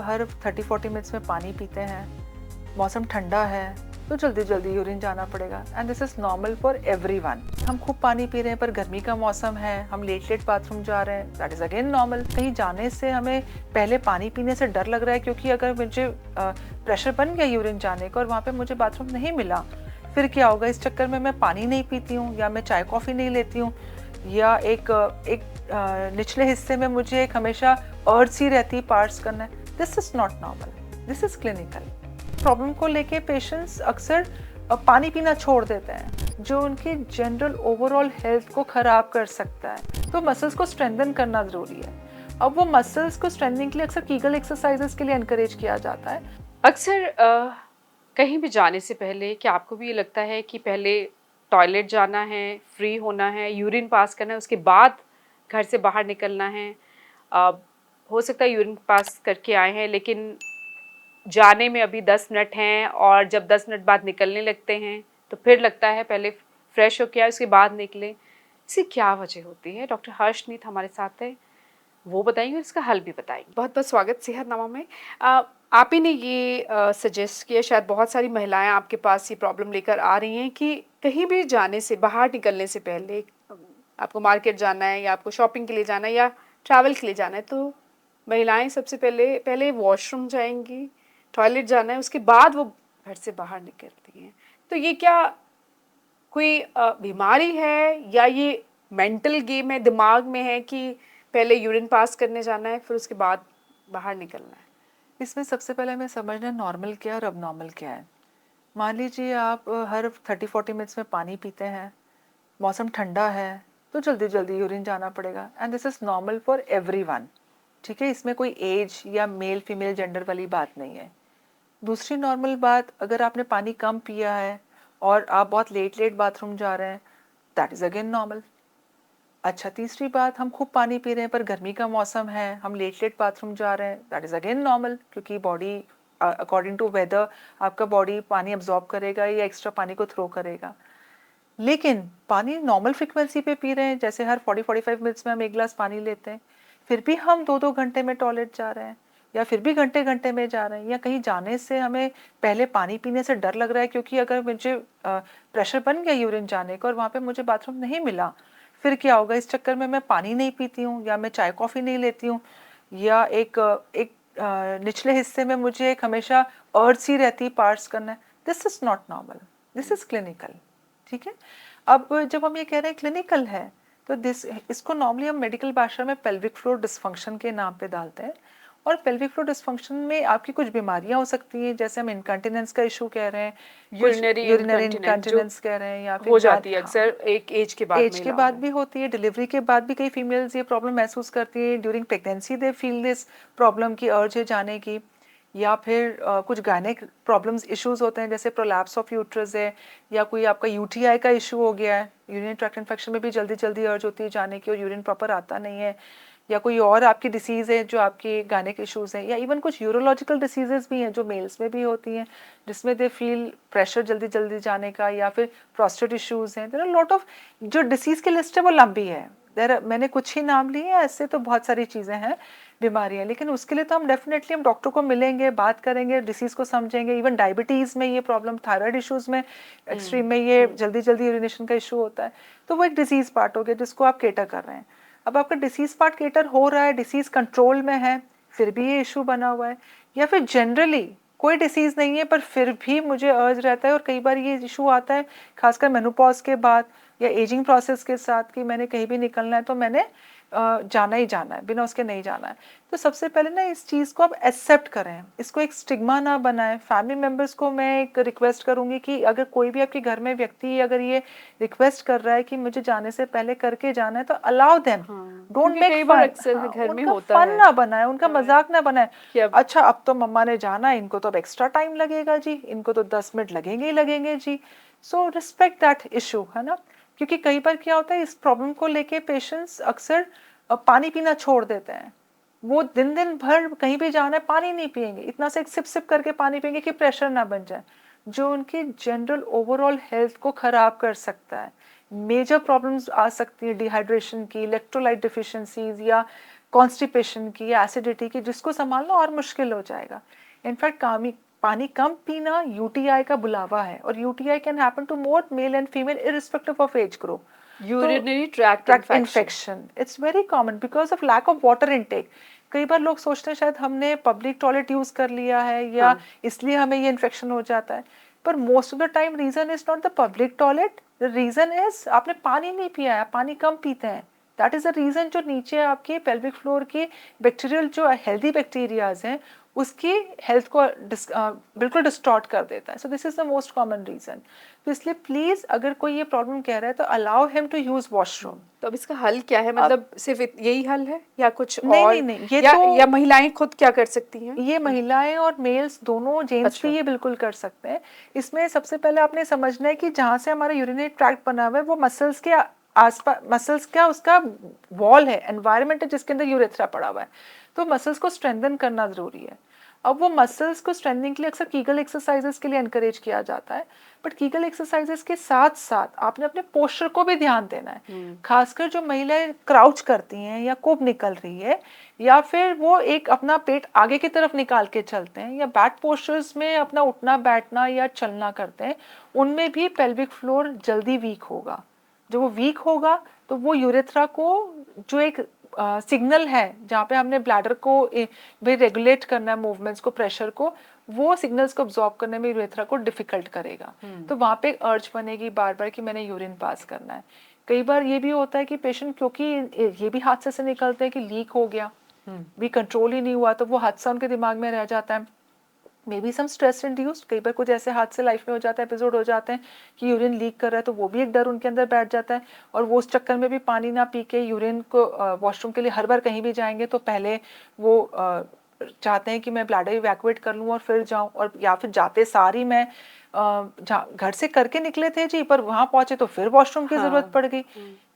हर 30-40 minutes में पानी पीते हैं, मौसम ठंडा है तो जल्दी जल्दी यूरिन जाना पड़ेगा and this is normal for everyone. हम खूब पानी पी रहे हैं पर गर्मी का मौसम है, हम लेट लेट बाथरूम जा रहे हैं, दैट इज़ अगेन नॉर्मल। कहीं जाने से हमें पहले पानी पीने से डर लग रहा है क्योंकि अगर मुझे प्रेशर बन गया यूरिन जाने का और वहाँ पे मुझे बाथरूम नहीं मिला फिर क्या होगा, इस चक्कर में मैं पानी नहीं पीती हूँ या मैं चाय कॉफ़ी नहीं लेती हूँ या एक निचले हिस्से में मुझे एक हमेशा अर्ज सी रहती है पार्ट्स करना है। This is not normal, this is clinical. Problem को लेके पेशेंट्स अक्सर पानी पीना छोड़ देते हैं जो उनकी जनरल ओवरऑल हेल्थ को ख़राब कर सकता है। तो मसल्स को स्ट्रेंथन करना ज़रूरी है। अब वो मसल्स को स्ट्रेंथनिंग के लिए अक्सर कीगल एक्सरसाइजेस के लिए इनकरेज किया जाता है। अक्सर कहीं भी जाने से पहले क्या आपको भी ये लगता है कि पहले टॉयलेट जाना है, फ्री होना है, यूरिन पास करना है, उसके बाद घर से बाहर निकलना है? अ, हो सकता है यूरिन पास करके आए हैं लेकिन जाने में अभी 10 मिनट हैं और जब 10 मिनट बाद निकलने लगते हैं तो फिर लगता है पहले फ्रेश होके आए उसके बाद निकले। इसकी क्या वजह होती है? डॉक्टर हर्षनीत हमारे साथ है, वो बताएंगे और इसका हल भी बताएंगे। बहुत बहुत स्वागत सेहतनामा में। आप ही ने ये सजेस्ट किया, शायद बहुत सारी महिलाएं आपके पास ये प्रॉब्लम लेकर आ रही हैं कि कहीं भी जाने से, बाहर निकलने से पहले, आपको मार्केट जाना है या आपको शॉपिंग के लिए जाना है या ट्रैवल के लिए जाना है, तो महिलाएं सबसे पहले पहले वॉशरूम जाएंगी, टॉयलेट जाना है, उसके बाद वो घर से बाहर निकलती हैं। तो ये क्या कोई बीमारी है या ये मेंटल गेम है, दिमाग में है कि पहले यूरिन पास करने जाना है फिर उसके बाद बाहर निकलना है? इसमें सबसे पहले हमें समझना नॉर्मल क्या है और अब नॉर्मल क्या है। मान लीजिए आप हर 30-40 मिनट्स में पानी पीते हैं, मौसम ठंडा है तो जल्दी जल्दी यूरिन जाना पड़ेगा and this is normal for everyone. ठीक है, इसमें कोई एज या मेल फीमेल जेंडर वाली बात नहीं है। दूसरी नॉर्मल बात, अगर आपने पानी कम पिया है और आप बहुत लेट लेट बाथरूम जा रहे हैं, दैट इज़ अगेन नॉर्मल। अच्छा, तीसरी बात, हम खूब पानी पी रहे हैं पर गर्मी का मौसम है, हम लेट लेट बाथरूम जा रहे हैं, दैट इज़ अगेन नॉर्मल क्योंकि बॉडी अकॉर्डिंग टू वेदर आपका बॉडी पानी अब्जॉर्ब करेगा या एक्स्ट्रा पानी को थ्रो करेगा। लेकिन पानी नॉर्मल फ्रिक्वेंसी पे पी रहे हैं, जैसे हर 40-45 मिनट्स में हम एक गिलास पानी लेते हैं, फिर भी हम 2-2 घंटे में टॉयलेट जा रहे हैं या फिर भी घंटे घंटे में जा रहे हैं, या कहीं जाने से हमें पहले पानी पीने से डर लग रहा है क्योंकि अगर मुझे प्रेशर बन गया यूरिन जाने का और वहाँ पे मुझे बाथरूम नहीं मिला फिर क्या होगा, इस चक्कर में मैं पानी नहीं पीती हूँ या मैं चाय कॉफ़ी नहीं लेती हूँ या एक निचले हिस्से में मुझे एक हमेशा अर्ज सी रहती है पार्ट्स करना है। This is not normal, this is clinical. ठीक है, अब जब हम ये कह रहे हैं क्लिनिकल है तो इसको नॉर्मली हम मेडिकल भाषा में पेल्विक फ्लोर डिस्फंक्शन के नाम पे डालते हैं। और पेल्विक फ्लोर डिस्फंक्शन में आपकी कुछ बीमारियां हो सकती हैं, जैसे हम इनकंटिनेंस का इशू कह रहे हैं, यूरिनरी इनकंटिनेंस कह रहे हैं, या फिर हो जाती है अक्सर एक एज के बाद, एज के बाद भी होती है, डिलीवरी के बाद भी कई फीमेल्स ये प्रॉब्लम महसूस करती हैं। During pregnancy they feel this problem की अर्ज है जाने की, या फिर कुछ गायनिक प्रॉब्लम्स इश्यूज होते हैं जैसे प्रोलैप्स ऑफ यूट्रस है, या कोई आपका यूटीआई का इशू हो गया है, यूरिन ट्रैक्ट इन्फेक्शन में भी जल्दी जल्दी अर्ज होती है जाने की और यूरिन प्रॉपर आता नहीं है, या कोई और आपकी डिसीज़ है जो आपकी गायनिक इश्यूज हैं, या इवन कुछ यूरोलॉजिकल डिसीजेज भी हैं जो मेल्स में भी होती हैं जिसमें दे फील प्रेशर जल्दी जल्दी जाने का, या फिर प्रोस्टेट इश्यूज हैं। देयर आर लॉट ऑफ, जो डिसीज़ की लिस्ट है वो लंबी है, मैंने कुछ ही नाम लिए हैं, ऐसे तो बहुत सारी चीज़ें हैं बीमारियां, लेकिन उसके लिए तो हम डेफिनेटली हम डॉक्टर को मिलेंगे, बात करेंगे, डिसीज़ को समझेंगे। इवन डायबिटीज़ में ये प्रॉब्लम, थायराइड इश्यूज़ में एक्सट्रीम में ये जल्दी जल्दी यूरिनेशन का इशू होता है, तो वो एक डिसीज़ पार्ट हो गया जिसको आप केटर कर रहे हैं। अब आपका डिसीज़ पार्ट केटर हो रहा है, डिसीज़ कंट्रोल में है, फिर भी ये इशू बना हुआ है, या फिर जनरली कोई डिसीज़ नहीं है पर फिर भी मुझे अर्ज रहता है, और कई बार ये इशू आता है खासकर मेनोपॉज के बाद या एजिंग प्रोसेस के साथ कि मैंने कहीं भी निकलना है तो मैंने जाना ही जाना है, बिना उसके नहीं जाना है। तो सबसे पहले ना इस चीज़ को आप एक्सेप्ट करें, इसको एक स्टिग्मा ना बनाएं। फैमिली मेम्बर्स को मैं एक रिक्वेस्ट करूंगी कि अगर कोई भी आपके घर में व्यक्ति अगर ये रिक्वेस्ट कर रहा है कि मुझे जाने से पहले करके जाना है तो allow them, don't make fun, घर में उनका होता फन है ना बनाए, उनका मजाक ना बनाए कि अच्छा अब तो मम्मा ने जाना है, इनको तो अब एक्स्ट्रा टाइम लगेगा जी, इनको तो 10 मिनट लगेंगे ही लगेंगे जी। सो रिस्पेक्ट दैट इशू, है ना, क्योंकि कई बार क्या होता है इस प्रॉब्लम को लेके पेशेंट्स अक्सर पानी पीना छोड़ देते हैं। वो दिन दिन भर कहीं भी जाना है पानी नहीं पिएंगे, इतना से एक सिप सिप करके पानी पिएंगे कि प्रेशर ना बन जाए, जो उनकी जनरल ओवरऑल हेल्थ को खराब कर सकता है। मेजर प्रॉब्लम्स आ सकती है डिहाइड्रेशन की, इलेक्ट्रोलाइट डिफिशिएंसीज, या कॉन्स्टिपेशन की या एसिडिटी की, जिसको संभालना और मुश्किल हो जाएगा। इनफैक्ट पानी कम पीना यूटीआई का बुलावा है, और UTI can happen to more male and female irrespective of age group. Urinary tract infection it's very common because of lack of water intake. कई बार लोग सोचते हैं शायद हमने पब्लिक टॉयलेट यूज कर लिया है या हाँ. इसलिए हमें ये इन्फेक्शन हो जाता है, पर most of the time reason is not the public toilet, the reason is आपने पानी नहीं पिया है, पानी कम पीते हैं। दैट इज द रीजन जो नीचे आपके पेल्विक फ्लोर की बैक्टीरियल जो हेल्दी बैक्टीरियाज हैं उसकी हेल्थ को बिल्कुल डिस्टॉर्ट कर देता है। So this is the most common reason. तो इसलिए प्लीज अगर कोई ये प्रॉब्लम कह रहा है तो allow him to use washroom. तो अब इसका हल क्या है, मतलब सिर्फ यही हल है या कुछ नहीं, और? नहीं, नहीं, ये या महिलाएं खुद क्या कर सकती हैं? ये महिलाएं और मेल्स दोनों, जेंट्स अच्छा. भी ये बिल्कुल कर सकते हैं। इसमें सबसे पहले आपने समझना है कि जहाँ से हमारा यूरिनरी ट्रैक्ट बना हुआ है वो मसल्स के आसपास, मसल्स का उसका वॉल है, एनवायरनमेंट है जिसके अंदर यूरेथ्रा पड़ा हुआ है। तो मसल्स को स्ट्रेंथन करना जरूरी है। अब वो मसल्स को स्ट्रेंथनिंग के लिए अक्सर कीगल एक्सरसाइजेस के लिए एनकरेज किया जाता है, बट कीगल एक्सरसाइजेस के साथ साथ आपने अपने पोस्चर को भी ध्यान देना है। खासकर जो महिलाएं क्राउच करती हैं या कोब निकल रही है या फिर वो एक अपना पेट आगे की तरफ निकाल के चलते हैं या बैक पोस्चर्स में अपना उठना बैठना या चलना करते हैं, उनमें भी पेल्विक फ्लोर जल्दी वीक होगा। जब वो वीक होगा तो वो यूरेथ्रा को जो एक सिग्नल है जहाँ पे हमने ब्लैडर को भी रेगुलेट करना है, मूवमेंट्स को, प्रेशर को, वो सिग्नल्स को अब्जॉर्ब करने में यूरेथ्रा को डिफिकल्ट करेगा। तो वहाँ पे एक अर्ज बनेगी बार बार कि मैंने यूरिन पास करना है। कई बार ये भी होता है कि पेशेंट, क्योंकि ये भी हादसे से निकलते हैं कि लीक हो गया, भी कंट्रोल ही नहीं हुआ, तो वो हादसा उनके दिमाग में रह जाता है। Maybe some stress induced, कई बार कुछ ऐसे हादसे लाइफ में हो जाता है, एपिसोड हो जाते हैं कि यूरिन लीक कर रहा है, तो वो भी एक डर उनके अंदर बैठ जाता है, और वो उस चक्कर में भी पानी ना पी के यूरिन को वॉशरूम के लिए हर बार कहीं भी जाएंगे तो पहले वो चाहते हैं कि मैं ब्लैडर इवैक्यूएट कर लूँ और फिर जाऊँ, और या फिर जाते सारी मैं घर से करके निकले थे जी, पर वहाँ पहुंचे तो फिर वॉशरूम की जरूरत पड़ गई।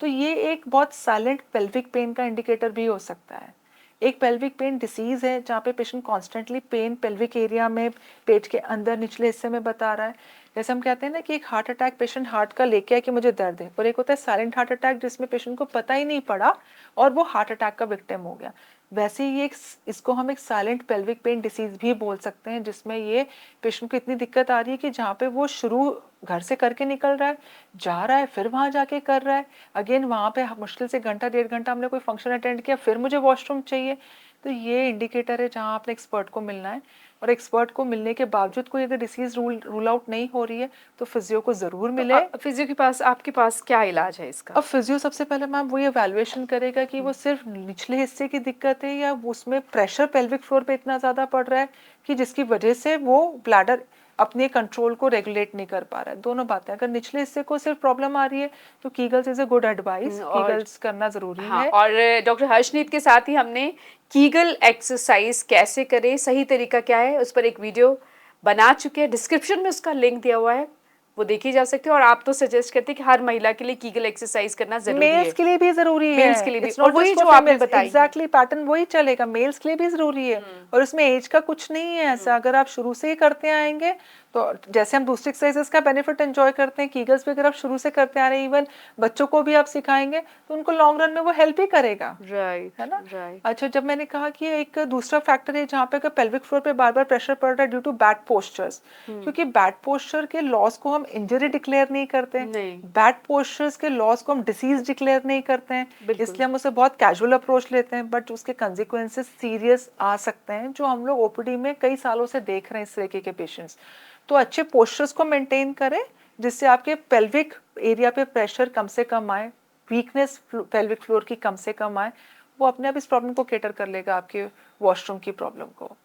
तो ये एक बहुत साइलेंट पेल्विक पेन का इंडिकेटर भी हो सकता है। एक पेल्विक पेन डिसीज है जहाँ पे patient constantly pain pelvic area में, पेट के अंदर निचले हिस्से में बता रहा है। जैसे हम कहते हैं ना कि एक हार्ट अटैक पेशेंट हार्ट का लेके आए कि मुझे दर्द है, और एक होता है साइलेंट हार्ट अटैक जिसमें पेशेंट को पता ही नहीं पड़ा और वो हार्ट अटैक का विक्टिम हो गया। वैसे ही इसको हम एक साइलेंट पेल्विक पेन डिसीज भी बोल सकते हैं, जिसमें ये पेशेंट को इतनी दिक्कत आ रही है कि जहाँ पे वो शुरू घर से करके निकल रहा है, जा रहा है, फिर वहाँ जाके कर रहा है, अगेन वहाँ पे मुश्किल से घंटा 1.5 घंटा हमने कोई फंक्शन अटेंड किया, फिर मुझे वॉशरूम चाहिए। तो ये इंडिकेटर है जहाँ आपने एक्सपर्ट को मिलना है, और एक्सपर्ट को मिलने के बावजूद कोई अगर डिसीज रूल आउट नहीं हो रही है तो फिजियो को जरूर मिले। फिजियो के पास, आपके पास क्या इलाज है इसका? अब फिजियो सबसे पहले मैम वो एवेल्युएशन करेगा कि वो सिर्फ निचले हिस्से की दिक्कत है या उसमें प्रेशर पेल्विक फ्लोर पे इतना ज्यादा पड़ रहा है कि जिसकी वजह से वो ब्लैडर अपने कंट्रोल को रेगुलेट नहीं कर पा रहा है। दोनों बातें, अगर निचले हिस्से को सिर्फ प्रॉब्लम आ रही है तो Kegels is a good advice, Kegels करना जरूरी है। और डॉक्टर हर्षनीत के साथ ही हमने कीगल एक्सरसाइज कैसे करें, सही तरीका क्या है, उस पर एक वीडियो बना चुके हैं, डिस्क्रिप्शन में उसका लिंक दिया हुआ है, वो देखी जा सकती है। और आप तो सजेस्ट करते हैं कि हर महिला के लिए कीगल एक्सरसाइज करना जरूरी है, मेल्स के लिए भी जरूरी है, मेल्स के लिए भी, और वही जो आपने बताया एग्जैक्टली पैटर्न वही चलेगा, मेल्स के लिए भी जरूरी है। और उसमें एज का कुछ नहीं है ऐसा, अगर आप शुरू से ही करते आएंगे तो जैसे हम दूसरी एक्सरसाइजेस का बेनिफिट एंजॉय करते हैं, कीगल्स भी अगर आप शुरू से करते आ रहे हैं, इवन बच्चों को भी आप सिखाएंगे तो उनको लॉन्ग रन में वो हेल्प ही करेगा, राइट, है ना? राइट। अच्छा, जब मैंने कहा कि एक दूसरा फैक्टर है जहाँ पे अगर पेल्विक फ्लोर पे बार बार प्रेशर पड़ रहा है ड्यू टू बैड पोस्चर्स, क्योंकि बैड पोस्चर के लॉस को हम इंजरी डिक्लेयर नहीं करते हैं, बैड पोस्चर्स के लॉस को हम डिसीज डिक्लेयर नहीं करते हैं, इसलिए हम उसे बहुत कैजुअल अप्रोच लेते हैं, बट उसके कंसिक्वेंसेस सीरियस आ सकते हैं, जो हम लोग ओपीडी में कई सालों से देख रहे हैं इस तरीके के पेशेंट्स। तो अच्छे पोस्चर्स को मेंटेन करें जिससे आपके पेल्विक एरिया पे प्रेशर कम से कम आए, वीकनेस पेल्विक फ्लोर की कम से कम आए, वो अपने आप इस प्रॉब्लम को केटर कर लेगा, आपके वॉशरूम की प्रॉब्लम को।